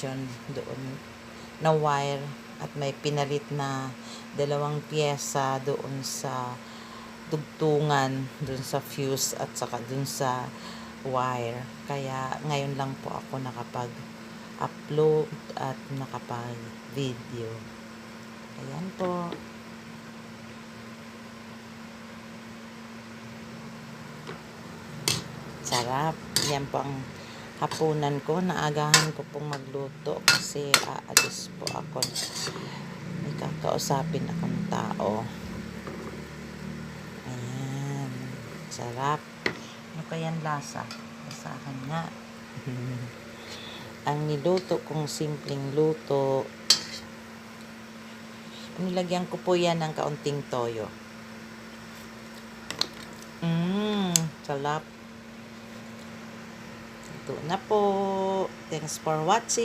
extension doon na wire at may pinalit na 2 piyesa doon sa dugtungan, doon sa fuse at saka doon sa wire. Kaya ngayon lang po ako nakapag-upload at nakapag-video. Ayan po. Sarap. Yan po ang hapunan ko. Naagahan ko pong magluto kasi aalis po ako. May kakausapin akong tao. Ayan. Sarap. Ano kayang lasa? Lasahan nga. Ang niluto kong simpleng luto, nilagyan ko po yan ng kaunting toyo. Sarap. Ito na po. Thanks for watching.